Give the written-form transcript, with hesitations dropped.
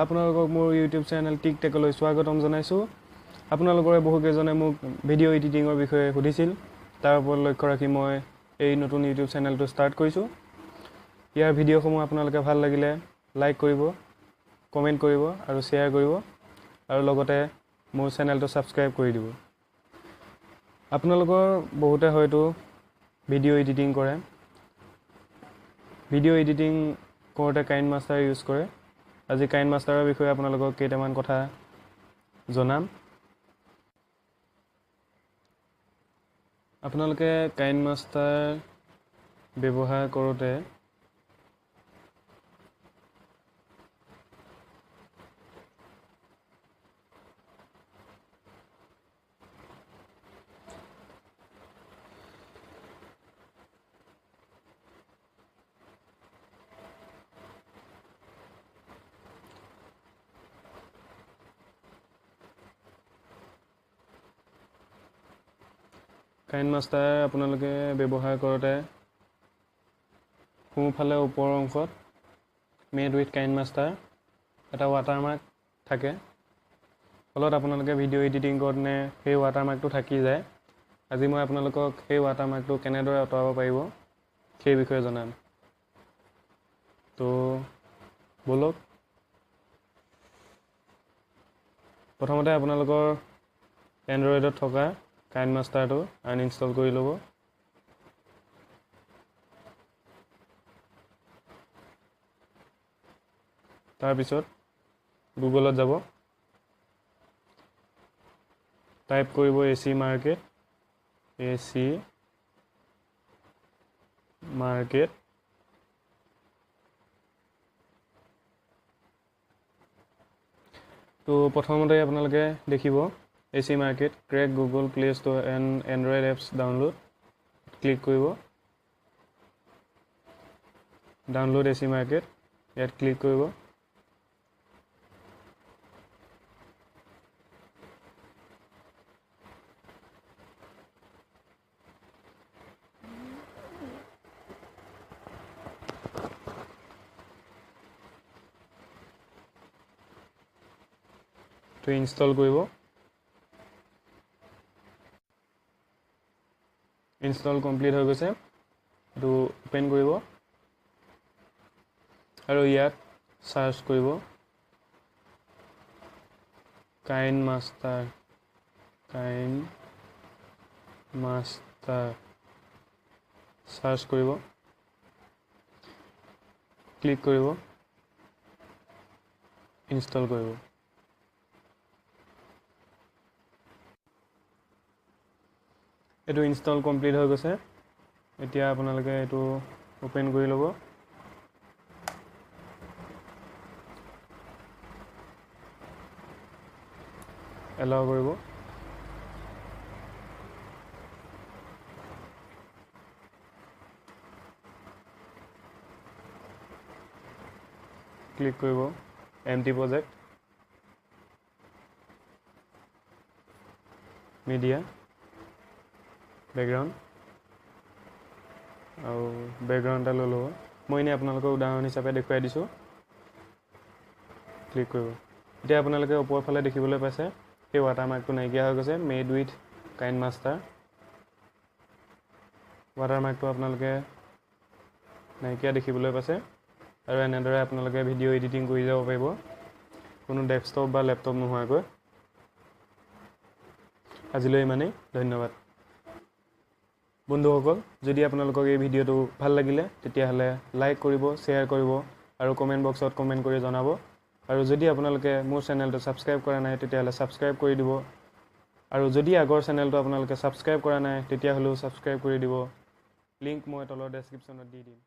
আপোনালোকক মোৰ YouTube channel টিকটেকলৈ স্বাগতম জনাইছোঁ। আপোনালোকৰে বহুকেইজনে মোক ভিডিঅ' এডিটিঙৰ বিষয়ে সুধিছিল। তাৰ ওপৰত লক্ষ্য ৰাখি মই এই নতুন ইউটিউব চেনেলটো ষ্টাৰ্ট কৰিছোঁ। ইয়াৰ ভিডিঅ'সমূহ আপোনালোকে ভাল লাগিলে লাইক কৰিব, কমেণ্ট কৰিব আৰু শ্বেয়াৰ কৰিব আৰু লগতে মোৰ চেনেলটো ছাবস্ক্ৰাইব কৰি দিব। আপোনালোকৰ বহুতে হয়তো ভিডিঅ' এডিটিং কৰে। ভিডিঅ' এডিটিং কৰোঁতে KineMaster ইউজ কৰে। আজি KineMasterৰ বিষয়ে আপোনালোকক কেইটামান কথা জনাম। আপোনালোকে KineMaster ব্যৱহাৰ কৰোঁতে KineMaster আপোনালোকে ব্যৱহাৰ কৰোঁতে সোঁফালে ওপৰৰ অংশত মেড উইথ KineMaster এটা ৱাটাৰমাৰ্ক থাকে। ফলত আপোনালোকে ভিডিঅ' এডিটিং কৰোঁতে সেই ৱাটাৰমাৰ্কটো থাকি যায়। আজি মই আপোনালোকক সেই ৱাটাৰমাৰ্কটো কেনেদৰে আঁতৰাব পাৰিব সেই বিষয়ে জনাম। তো বলক, প্ৰথমতে আপোনালোকৰ এণ্ড্ৰইডত থকা KineMasterটো আনইনষ্টল কৰি ল'ব। তাৰপিছত গুগলত যাব, টাইপ কৰিব AC মাৰ্কেট। তো প্ৰথমতে আপোনালোকে দেখিব AC market crack Google play store and Android apps download. Click কৰিব, ডাউনলোড AC মাৰ্কেট, ইয়াত ক্লিক কৰিব। তো ইনষ্টল কৰিব। ইনষ্টল কমপ্লিট হৈ গৈছে। এইটো ওপেন কৰিব আৰু ইয়াত চাৰ্চ কৰিব KineMaster। চাৰ্চ কৰিব, ক্লিক কৰিব, ইনষ্টল কৰিব। এইটো ইনষ্টল কমপ্লিট হৈ গৈছে। এতিয়া আপোনালোকে এইটো ওপেন কৰি ল'ব। এলাউ কৰিব। ক্লিক কৰিব এমটি প্ৰজেক্ট, মিডিয়া, বেকগ্ৰাউণ্ড আৰু বেকগ্ৰাউণ্ড এটা লৈ ল'ব। মই এনেই আপোনালোকক উদাহৰণ হিচাপে দেখুৱাই দিছোঁ। ক্লিক কৰিব। এতিয়া আপোনালোকে ওপৰৰ ফালে দেখিবলৈ পাইছে সেই ৱাটাৰমাৰ্কটো নাইকিয়া হৈ গৈছে। মেড উইথ KineMaster ৱাটাৰমাৰ্কটো আপোনালোকে নাইকিয়া দেখিবলৈ পাইছে। আৰু এনেদৰে আপোনালোকে ভিডিঅ' এডিটিং কৰি যাব পাৰিব কোনো ডেস্কটপ বা লেপটপ নোহোৱাকৈ। আজিলৈ ইমানেই, ধন্যবাদ। বন্ধুসকল, যদি আপোনালোকক এই ভিডিঅ'টো ভাল লাগিলে তেতিয়াহ'লে লাইক কৰিব, শ্বেয়াৰ কৰিব আৰু কমেণ্ট বক্সত কমেণ্ট কৰি জনাব। আৰু যদি আপোনালোকে মোৰ চেনেলটো ছাবস্ক্ৰাইব কৰা নাই তেতিয়াহ'লে ছাবস্ক্ৰাইব কৰি দিব। আৰু যদি আগৰ চেনেলটো আপোনালোকে ছাবস্ক্ৰাইব কৰা নাই তেতিয়াহ'লেও ছাবস্ক্ৰাইব কৰি দিব। লিংক মই তলৰ ডেছক্ৰিপশ্যনত দি দিম।